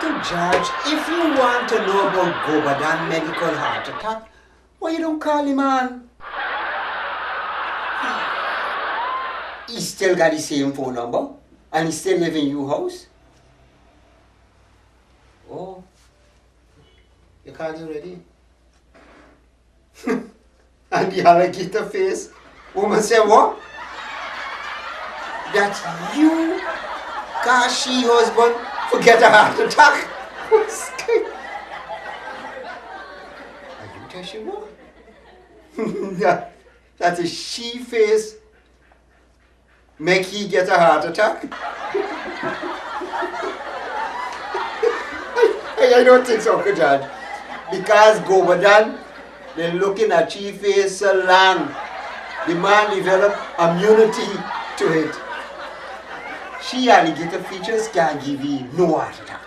Uncle George, if you want to know about Gobadan medical heart attack, why you don't call him on? He still got the same phone number and he still live in your house? Oh, you called already? And the alligator face woman said what? That you cause she husband forget a heart attack? Are you touching what? That is she face make he get a heart attack? I don't think so, Uncle George. Because Gobadan, they're looking at she face so long. The man developed immunity to it. She alligator features can't give you no heart attack.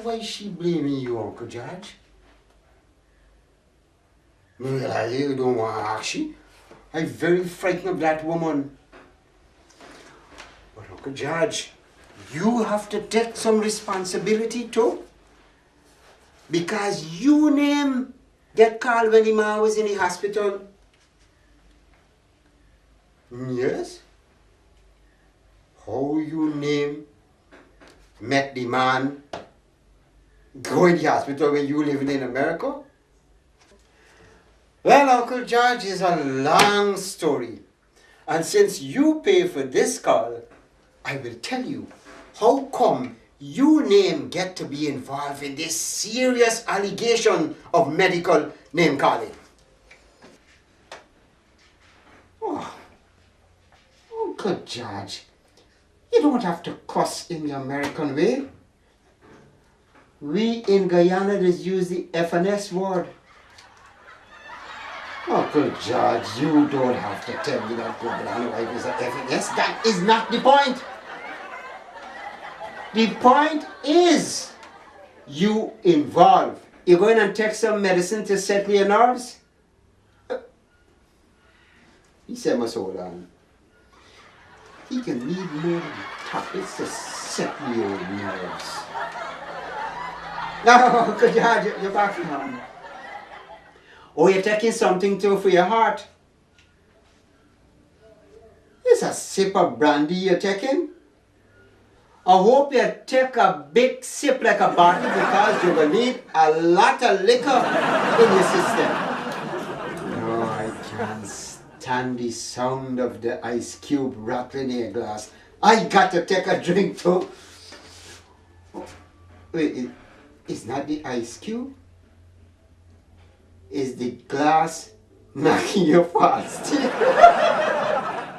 Why is she blaming you, Uncle George? You don't want to ask she. I'm very frightened of that woman. But Uncle George, you have to take some responsibility too. Because your name get called when the man was in the hospital. Yes? How your name met the man go in the hospital when you living in America? Well, Uncle George, is a long story. And since you pay for this call, I will tell you how come your name get to be involved in this serious allegation of medical name calling. Oh, Uncle George, you don't have to cuss in the American way. We in Guyana just use the FNS word. Uncle George, you don't have to tell me that Gobadan wife is a FNS. That is not the point. The point is you involved. You're going and take some medicine to settle your nerves? He said, must hold on. He can need more tablets to settle your nerves. No, Uncle George, you're back now. Oh, you're taking something too for your heart. It's a sip of brandy you're taking. I hope you take a big sip like a bottle because you're going to need a lot of liquor in your system. No, I can't stand the sound of the ice cube rattling in your glass. I got to take a drink too. Wait, it's not the ice cube? Is the glass knocking you fast?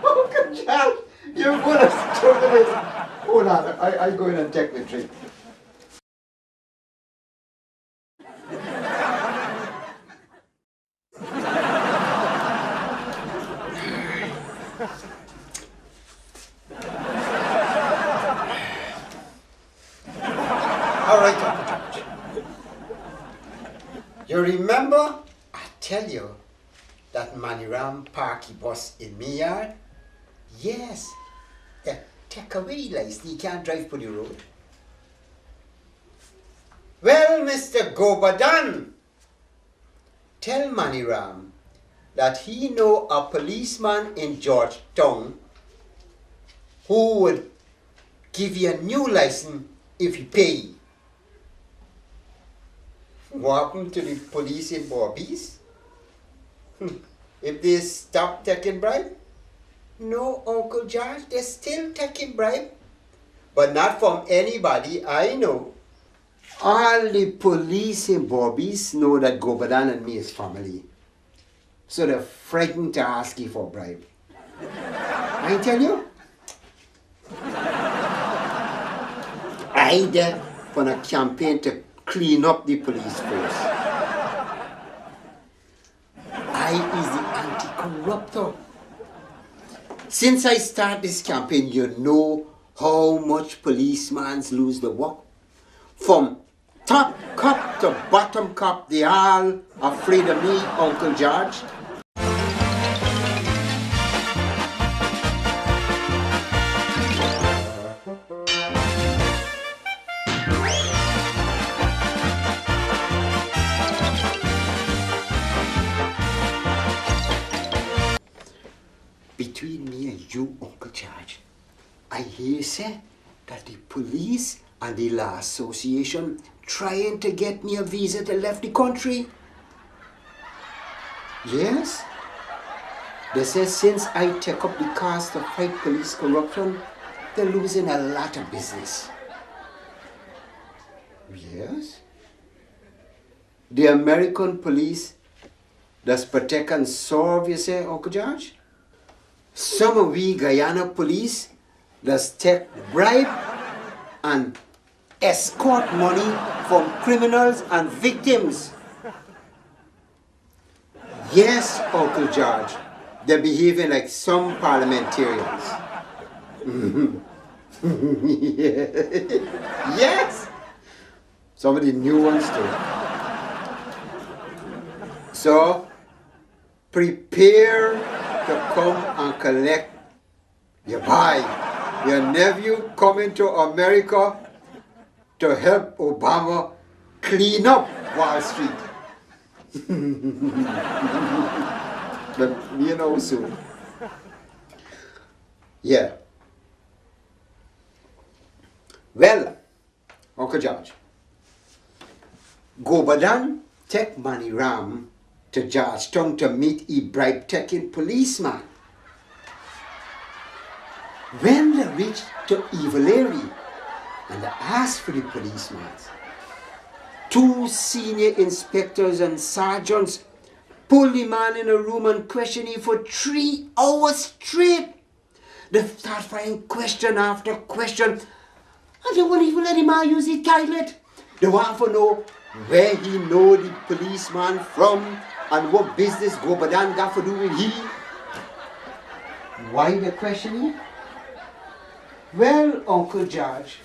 Oh, good job. You're going to struggle this. Hold on, I'm going and take the drink. All right, Uncle George. You remember I tell you that Maniram park he bus in me yard? Yes. Yeah. Take away license, he can't drive for the road. Well, Mr. Gobadan, tell Maniram that he know a policeman in Georgetown who would give you a new license if he pay you. What happened to the police in Bobby's? If they stop taking bribe? No, Uncle George, they're still taking bribe. But not from anybody I know. All the police in Bobby's know that Gobadan and me is family. So they're frightened to ask you for bribe. I tell you? I there on a campaign to clean up the police force. I is the anti-corruptor. Since I start this campaign, you know how much policemen lose the work. From top cop to bottom cop, they all afraid of me, Uncle George. Between me and you, Uncle George, I hear say that the police and the law association trying to get me a visa to left the country. Yes. They say since I take up the cause to fight police corruption, they're losing a lot of business. Yes. The American police does protect and serve, you say, Uncle George? Some of we Guyana police does take bribe and escort money from criminals and victims. Yes, Uncle George, they're behaving like some parliamentarians. Yes, some of the new ones too. So, prepare to come and collect your boy, your nephew coming to America to help Obama clean up Wall Street. But you know soon. Yeah. Well, Uncle George, Gobadan take money ram to Georgetown to meet a bribe-taking policeman. When they reached to Evaleri and they asked for the policeman, 2 senior inspectors and sergeants pulled the man in a room and questioned him for 3 hours straight. They start firing question after question, and they won't even let the man use the toilet. They want to know where he know the policeman from and what business Gobadan got to do with he. Why they question him? Well, Uncle George,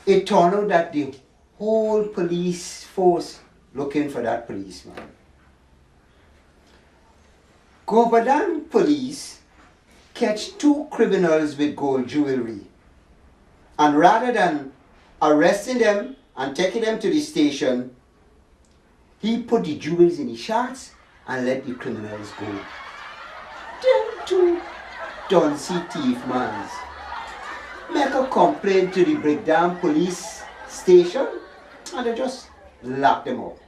it turned out that the whole police force looking for that policeman. Gobadan police catch 2 criminals with gold jewelry, and rather than arresting them and taking them to the station, he put the jewels in his shorts and let the criminals go. Them 2 don't see thief mans make a complaint to the breakdown police station and they just lock them up.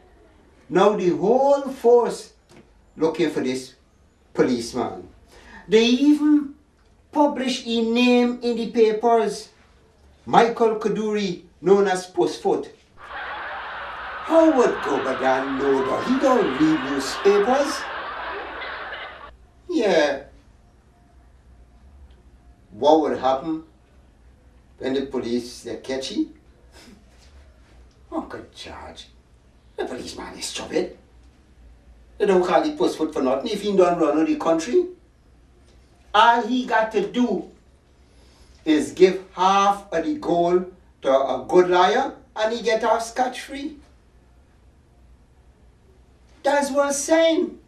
Now the whole force looking for this policeman. They even publish a name in the papers, Michael Kaduri, known as Postfoot. How would Gobadan know that he don't read newspapers? Yeah. What would happen when the police they catch him? Uncle George, the policeman is stupid. They don't call the Postfoot for nothing if he don't run the country. All he got to do is give half of the gold to a good liar and he get off scot-free. That's what I'm saying.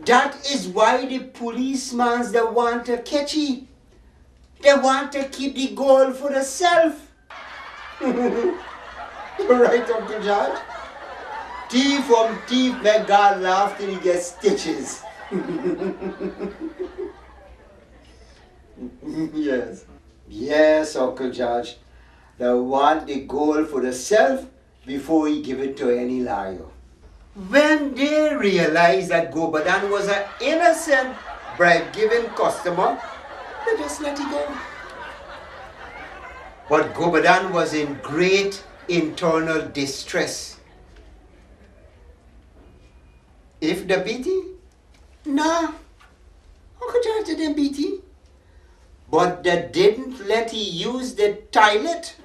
That is why the policemen they want to catch you. They want to keep the gold for themselves. Right, Uncle George? Thief from thief make God laugh till he gets stitches. Yes. Yes, Uncle George. They want the gold for themselves before he give it to any liar. When they realized that Gobadan was an innocent bribe-giving customer, they just let it go. But Gobadan was in great internal distress. If they beat him? Nah. Uncle George didn't beat him. But they didn't let he use the toilet.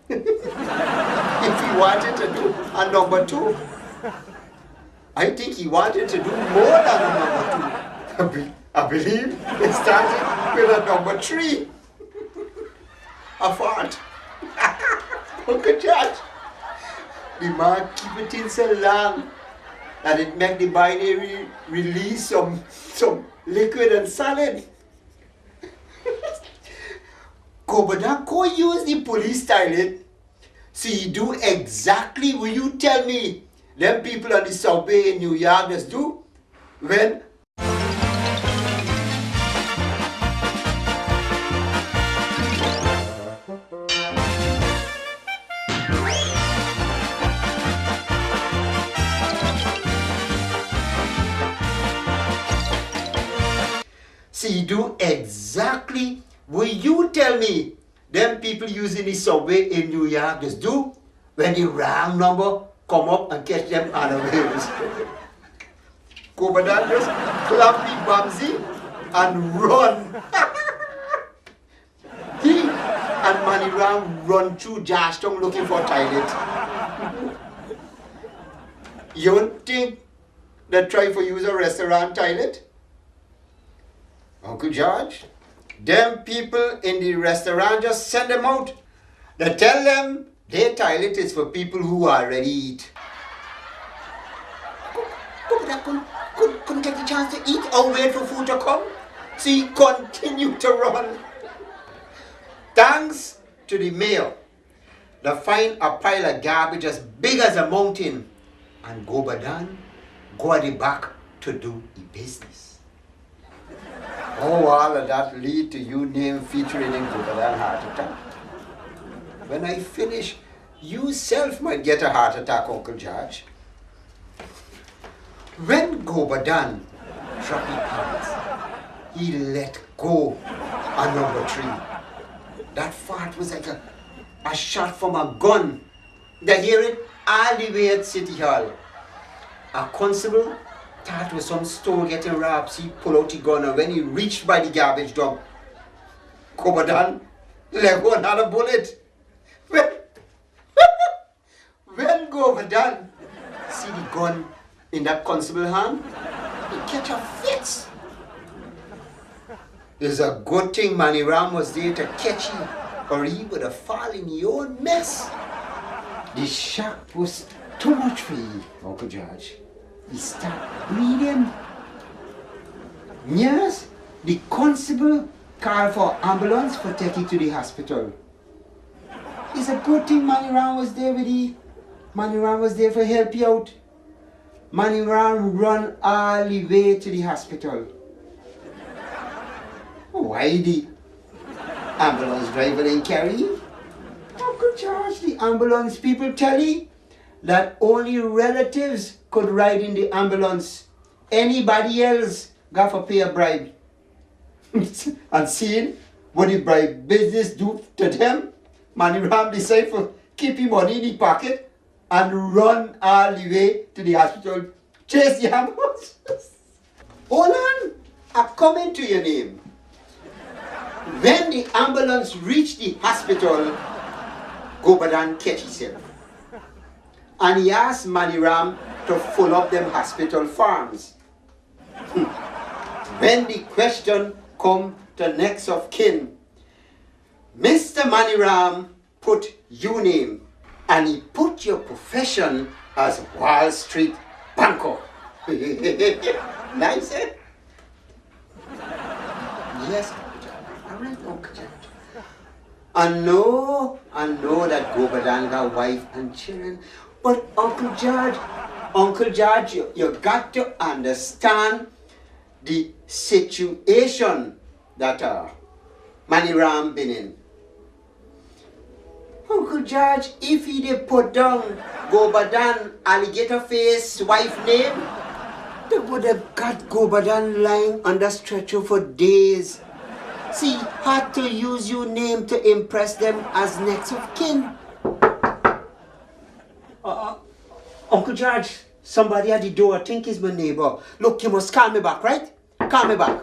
If he wanted to do a number 2. I think he wanted to do more than a number 2. I believe it started with a number 3. A fart. Uncle George. The man keep it in so long that it make the body release some liquid and solid. Gobadan go use the police toilet. See, do exactly what you tell me them people on the subway in New York just do When see, do exactly what you tell me them people using the subway in New York just do when the wrong number come up and catch them unawares. Kobadan just clap the bumsy and run. He and Maniram run through Georgetown looking for a toilet. You don't think they try for use a restaurant toilet? Uncle George, them people in the restaurant just send them out. They tell them their toilet is for people who already eat. Couldn't get the chance to eat or wait for food to come. So he continued to run. Thanks to the mayor, they find a pile of garbage as big as a mountain and Gobadan go at the back to do the business. Oh, all of that lead to you name featuring in Gobadan heart attack. When I finish, you self might get a heart attack, Uncle George. When Gobadan dropped his pants, he let go on number 3. That fart was like a shot from a gun. They hear it all the way at City Hall. A constable thought it was some store getting robbed. So he pulled out the gun, and when he reached by the garbage dump, Gobadan let go another bullet. When Gobadan see the gun in that constable hand, he catch a fit. It's a good thing Maniram was there to catch him, or he would have fallen in your own mess. The shock was too much for you, Uncle George. He started bleeding. Yes, the constable called for ambulance for taking to the hospital. It's a good thing Maniram was there with you. Maniram was there for help you out. Maniram run all the way to the hospital. Why the ambulance driver didn't carry you? Uncle George, the ambulance people tell you that only relatives could ride in the ambulance. Anybody else got to pay a bribe. And seeing what the bribe business do to them, Maniram decided to keep his money in his pocket and run all the way to the hospital. Chase the ambulance. Hold on, I'm coming to your name. When the ambulance reached the hospital, Gobadan catch himself. And he asked Maniram to fill up them hospital forms. When the question come to next of kin, Mr. Maniram put your name, and he put your profession as Wall Street banker. Nice, eh? Yes, alright, Uncle George. I know that Gobadan got wife and children, but Uncle George, you got to understand the situation that Maniram been in. Uncle George, if he did put down Gobadan alligator face wife name, they would have got Gobadan lying on the stretcher for days. See, had to use your name to impress them as next of kin. Uncle George, somebody at the door, I think is my neighbor. Look, you must call me back, right? Call me back.